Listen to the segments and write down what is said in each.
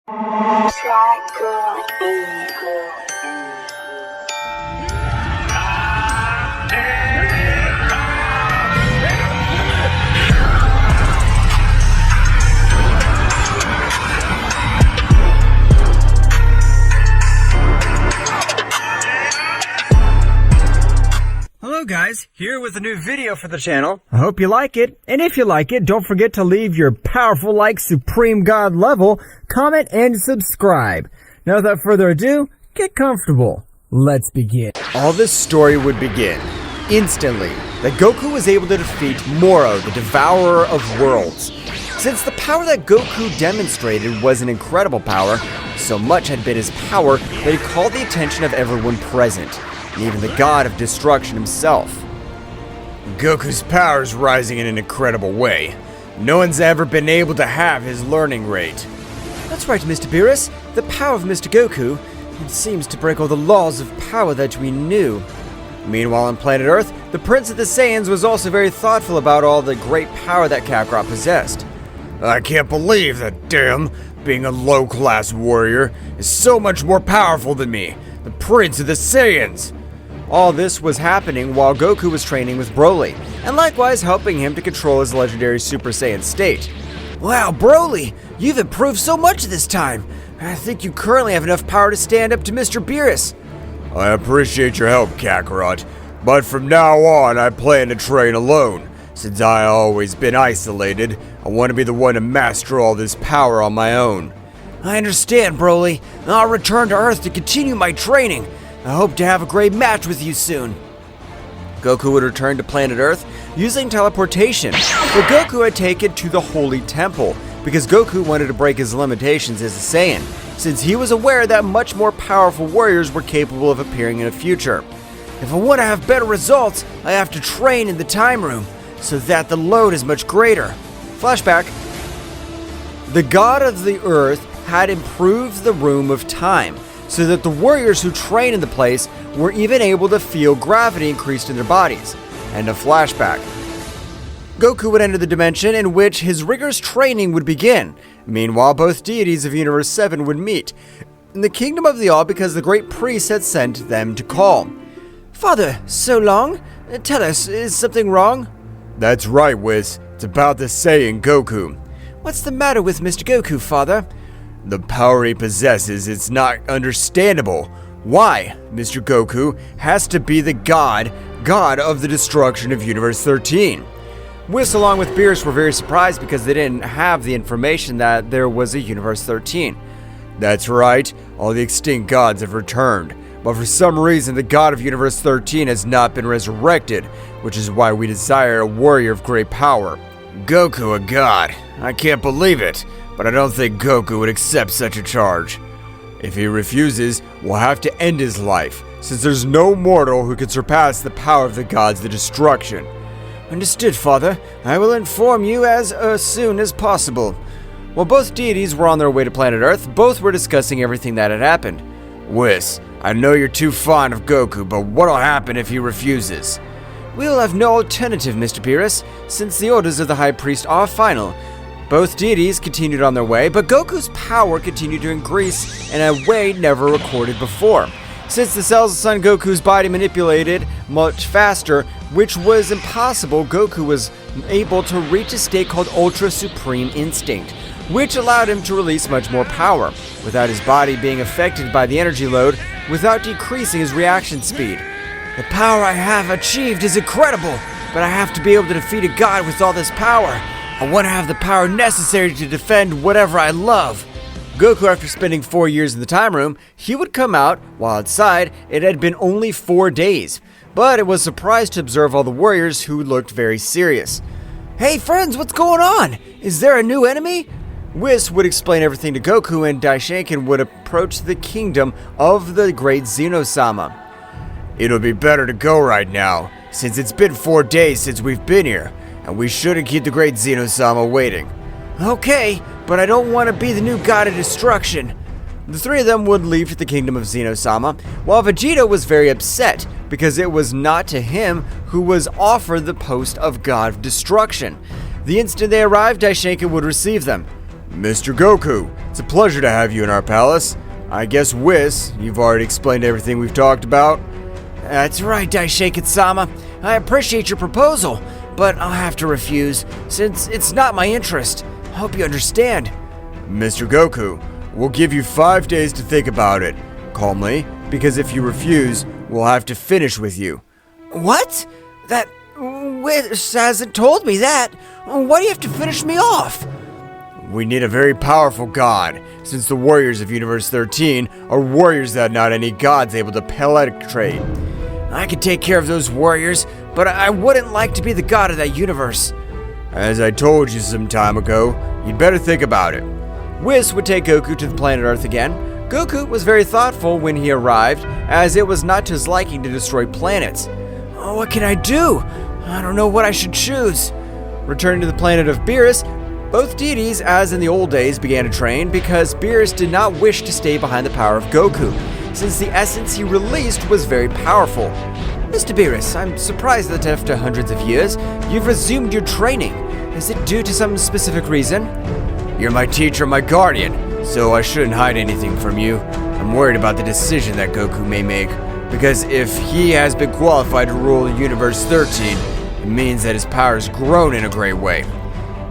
Hello guys, here with a new video for the channel. I hope you like it, and if you like it, don't forget to leave your powerful like Supreme God level, comment, and subscribe. Now without further ado, get comfortable. Let's begin. All this story would begin instantly that Goku was able to defeat Moro, the Devourer of Worlds. Since the power that Goku demonstrated was an incredible power, so much had been his power that he called the attention of everyone present, and even the god of destruction himself. Goku's power is rising in an incredible way. No one's ever been able to have his learning rate. That's right, Mr. Beerus. The power of Mr. Goku, it seems to break all the laws of power that we knew. Meanwhile, on planet Earth, the Prince of the Saiyans was also very thoughtful about all the great power that Kakarot possessed. I can't believe that, damn, being a low-class warrior is so much more powerful than me, the Prince of the Saiyans. All this was happening while Goku was training with Broly, and likewise helping him to control his legendary Super Saiyan state. Wow, Broly, you've improved so much this time. I think you currently have enough power to stand up to Mr. Beerus. I appreciate your help, Kakarot, but from now on I plan to train alone. Since I've always been isolated, I want to be the one to master all this power on my own. I understand, Broly. I'll return to Earth to continue my training. I hope to have a great match with you soon. Goku would return to planet Earth using teleportation, but Goku had taken to the Holy Temple because Goku wanted to break his limitations as a Saiyan, since he was aware that much more powerful warriors were capable of appearing in the future. If I want to have better results, I have to train in the time room, so that the load is much greater. Flashback. The god of the Earth had improved the room of time, so that the warriors who trained in the place were even able to feel gravity increased in their bodies. And a flashback. Goku would enter the dimension in which his rigorous training would begin. Meanwhile, both deities of Universe 7 would meet in the Kingdom of the All because the great priest had sent them to call. Father, so long? Tell us, is something wrong? That's right, Whis. It's about the Saiyan Goku. What's the matter with Mr. Goku, Father? The power he possesses is not understandable. Why Mr. Goku has to be the god of the destruction of Universe 13. Whis, along with Beerus, were very surprised because they didn't have the information that there was a Universe 13. That's right, all the extinct gods have returned, but for some reason the god of Universe 13 has not been resurrected, which is why we desire a warrior of great power. Goku a god? I can't believe it. But I don't think Goku would accept such a charge. If he refuses, we'll have to end his life, since there's no mortal who can surpass the power of the gods of destruction. Understood, Father. I will inform you as soon as possible. While both deities were on their way to planet Earth, both were discussing everything that had happened. Whis, I know you're too fond of Goku, but what'll happen if he refuses? We will have no alternative, Mr. Beerus, since the orders of the High Priest are final. Both deities continued on their way, but Goku's power continued to increase in a way never recorded before. Since the cells of Son Goku's body manipulated much faster, which was impossible, Goku was able to reach a state called Ultra Supreme Instinct, which allowed him to release much more power, without his body being affected by the energy load, without decreasing his reaction speed. The power I have achieved is incredible, but I have to be able to defeat a god with all this power. I want to have the power necessary to defend whatever I love. Goku, after spending 4 years in the time room, he would come out, while outside, it had been only 4 days. But it was surprised to observe all the warriors who looked very serious. Hey friends, what's going on? Is there a new enemy? Whis would explain everything to Goku, and Daishinkan would approach the kingdom of the great Zeno-sama. It'll be better to go right now, since it's been 4 days since we've been here. And we shouldn't keep the great Zeno-sama waiting. Okay, but I don't want to be the new god of destruction. The three of them would leave to the kingdom of Zeno-sama, while Vegeta was very upset because it was not to him who was offered the post of god of destruction. The instant they arrived, Daishinkan would receive them. Mr. Goku, it's a pleasure to have you in our palace. I guess Whis, you've already explained everything we've talked about. That's right, Daishinkan-sama. I appreciate your proposal, but I'll have to refuse, since it's not my interest. I hope you understand. Mr. Goku, we'll give you 5 days to think about it, calmly, because if you refuse, we'll have to finish with you. What? That Whis hasn't told me that. Why do you have to finish me off? We need a very powerful god, since the warriors of Universe 13 are warriors that not any god's able to penetrate. I could take care of those warriors, but I wouldn't like to be the god of that universe. As I told you some time ago, you'd better think about it. Whis would take Goku to the planet Earth again. Goku was very thoughtful when he arrived, as it was not to his liking to destroy planets. Oh, what can I do? I don't know what I should choose. Returning to the planet of Beerus, both deities, as in the old days, began to train because Beerus did not wish to stay behind the power of Goku, since the essence he released was very powerful. Mr. Beerus, I'm surprised that after hundreds of years, you've resumed your training. Is it due to some specific reason? You're my teacher, my guardian, so I shouldn't hide anything from you. I'm worried about the decision that Goku may make, because if he has been qualified to rule Universe 13, it means that his power has grown in a great way.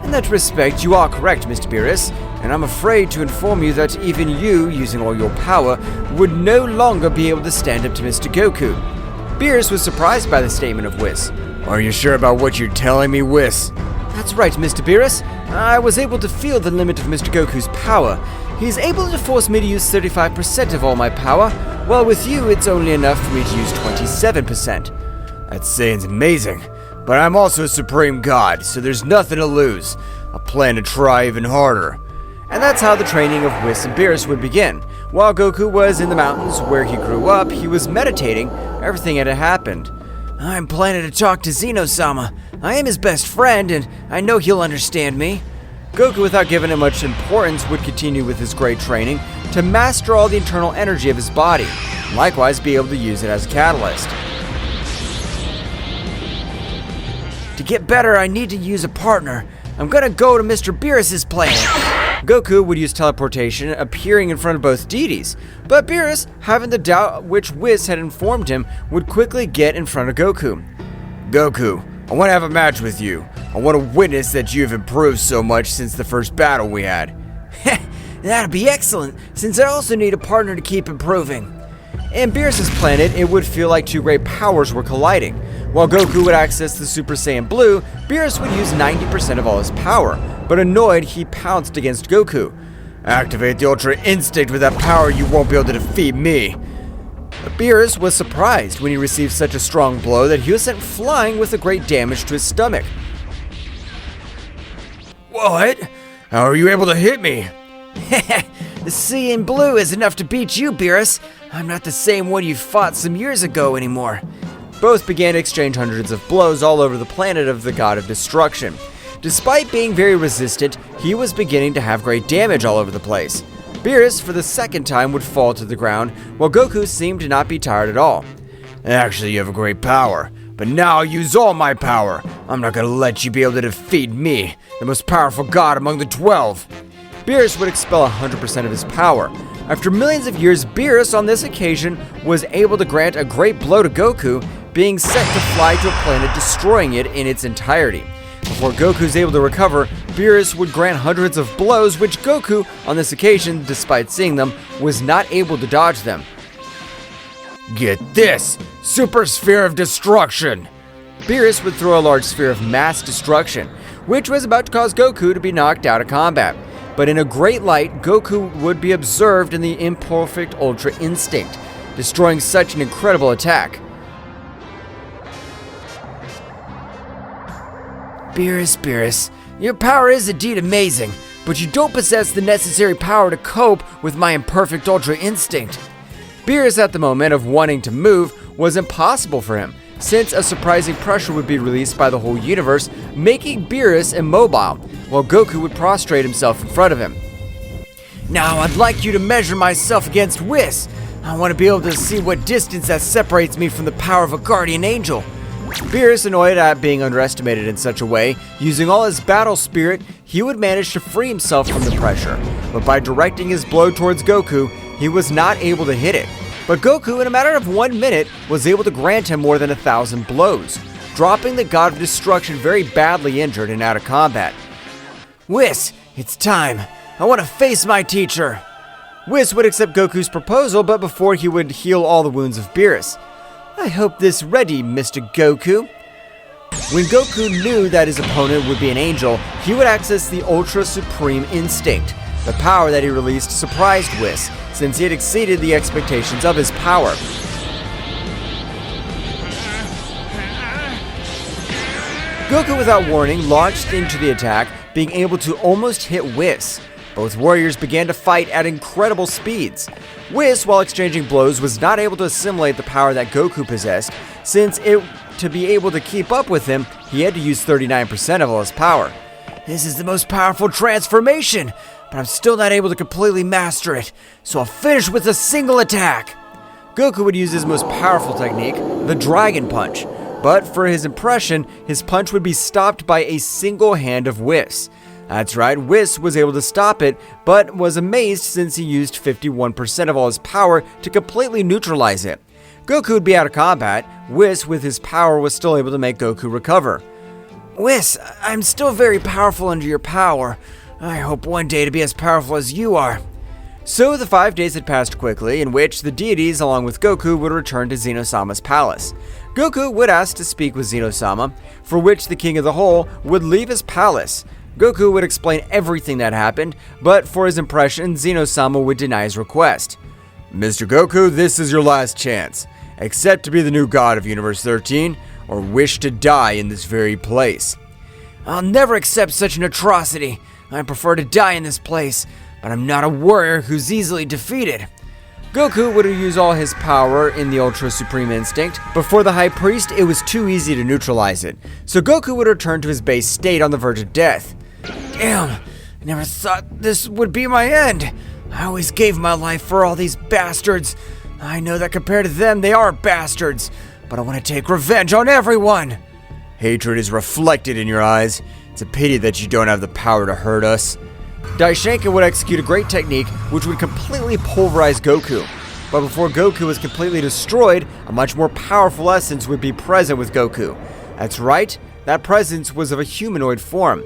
In that respect, you are correct, Mr. Beerus, and I'm afraid to inform you that even you, using all your power, would no longer be able to stand up to Mr. Goku. Beerus was surprised by the statement of Whis. Are you sure about what you're telling me, Whis? That's right, Mr. Beerus. I was able to feel the limit of Mr. Goku's power. He's able to force me to use 35% of all my power, while with you it's only enough for me to use 27%. That Saiyan's amazing. But I'm also a supreme god, so there's nothing to lose. I plan to try even harder. And that's how the training of Whis and Beerus would begin. While Goku was in the mountains where he grew up, he was meditating everything that had happened. I'm planning to talk to Zeno-sama. I am his best friend, and I know he'll understand me. Goku, without giving it much importance, would continue with his great training to master all the internal energy of his body, and likewise be able to use it as a catalyst. To get better, I need to use a partner. I'm gonna go to Mr. Beerus' planet. Goku would use teleportation, appearing in front of both deities, but Beerus, having the doubt which Whis had informed him, would quickly get in front of Goku. Goku, I want to have a match with you. I want to witness that you've improved so much since the first battle we had. That'd be excellent, since I also need a partner to keep improving. In Beerus' planet, it would feel like two great powers were colliding. While Goku would access the Super Saiyan Blue, Beerus would use 90% of all his power, but annoyed, he pounced against Goku. Activate the Ultra Instinct. With that power, you won't be able to defeat me. Beerus was surprised when he received such a strong blow that he was sent flying with a great damage to his stomach. What? How are you able to hit me? The Saiyan Blue is enough to beat you, Beerus. I'm not the same one you fought some years ago anymore. Both began to exchange hundreds of blows all over the planet of the God of Destruction. Despite being very resistant, he was beginning to have great damage all over the place. Beerus, for the second time, would fall to the ground, while Goku seemed to not be tired at all. Actually, you have a great power, but now I'll use all my power. I'm not gonna let you be able to defeat me, the most powerful god among the 12. Beerus would expel 100% of his power. After millions of years, Beerus on this occasion was able to grant a great blow to Goku, being set to fly to a planet, destroying it in its entirety. Before Goku's able to recover, Beerus would grant hundreds of blows, which Goku, on this occasion, despite seeing them, was not able to dodge them. Get this! Super Sphere of Destruction! Beerus would throw a large sphere of mass destruction, which was about to cause Goku to be knocked out of combat. But in a great light, Goku would be observed in the imperfect Ultra Instinct, destroying such an incredible attack. Beerus, your power is indeed amazing, but you don't possess the necessary power to cope with my imperfect Ultra Instinct. Beerus, at the moment of wanting to move, was impossible for him, since a surprising pressure would be released by the whole universe, making Beerus immobile, while Goku would prostrate himself in front of him. Now I'd like you to measure myself against Whis. I want to be able to see what distance that separates me from the power of a guardian angel. Beerus, annoyed at being underestimated in such a way, using all his battle spirit, he would manage to free himself from the pressure. But by directing his blow towards Goku, he was not able to hit it. But Goku, in a matter of 1 minute, was able to grant him more than 1,000 blows, dropping the God of Destruction very badly injured and out of combat. Whis, it's time. I want to face my teacher. Whis would accept Goku's proposal, but before he would heal all the wounds of Beerus. I hope this ready, Mr. Goku. When Goku knew that his opponent would be an angel, he would access the Ultra Supreme Instinct. The power that he released surprised Whis, since he had exceeded the expectations of his power. Goku, without warning, launched into the attack, being able to almost hit Whis. Both warriors began to fight at incredible speeds. Whis, while exchanging blows, was not able to assimilate the power that Goku possessed, since to be able to keep up with him, he had to use 39% of all his power. This is the most powerful transformation, but I'm still not able to completely master it, so I'll finish with a single attack. Goku would use his most powerful technique, the Dragon Punch, but for his impression, his punch would be stopped by a single hand of Whis. That's right, Whis was able to stop it, but was amazed since he used 51% of all his power to completely neutralize it. Goku would be out of combat. Whis, with his power, was still able to make Goku recover. Whis, I'm still very powerful under your power. I hope one day to be as powerful as you are. So the 5 days had passed quickly, in which the deities, along with Goku, would return to Zeno-sama's palace. Goku would ask to speak with Zeno-sama, for which the King of the Whole would leave his palace. Goku would explain everything that happened, but for his impression, Zeno-sama would deny his request. Mr. Goku, this is your last chance. Accept to be the new god of Universe 13, or wish to die in this very place. I'll never accept such an atrocity. I prefer to die in this place, but I'm not a warrior who's easily defeated. Goku would use all his power in the Ultra Supreme Instinct, but for the High Priest, it was too easy to neutralize it. So Goku would return to his base state on the verge of death. Damn, I never thought this would be my end. I always gave my life for all these bastards. I know that compared to them, they are bastards, but I want to take revenge on everyone. Hatred is reflected in your eyes. It's a pity that you don't have the power to hurt us. Daishinkan would execute a great technique which would completely pulverize Goku. But before Goku was completely destroyed, a much more powerful essence would be present with Goku. That's right, that presence was of a humanoid form.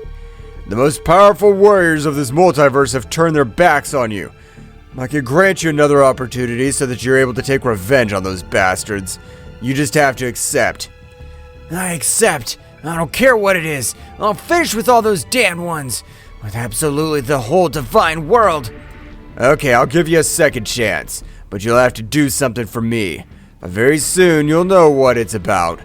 The most powerful warriors of this multiverse have turned their backs on you. I could grant you another opportunity so that you're able to take revenge on those bastards. You just have to accept. I accept. I don't care what it is. I'll finish with all those damned ones. With absolutely the whole divine world. Okay, I'll give you a second chance, but you'll have to do something for me. But very soon, you'll know what it's about.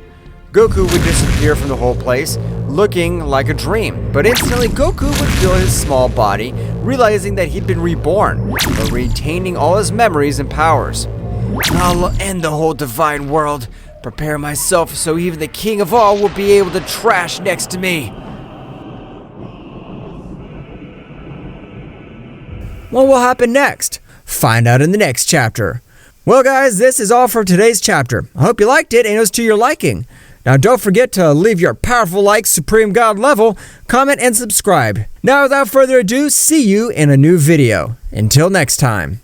Goku would disappear from the whole place, looking like a dream. But instantly, Goku would feel his small body, realizing that he'd been reborn, but retaining all his memories and powers. I'll end the whole divine world. Prepare myself so even the king of all will be able to trash next to me. What will happen next? Find out in the next chapter. Well guys, this is all for today's chapter. I hope you liked it and it was to your liking. Now don't forget to leave your powerful like Supreme God level, comment and subscribe. Now without further ado, see you in a new video. Until next time.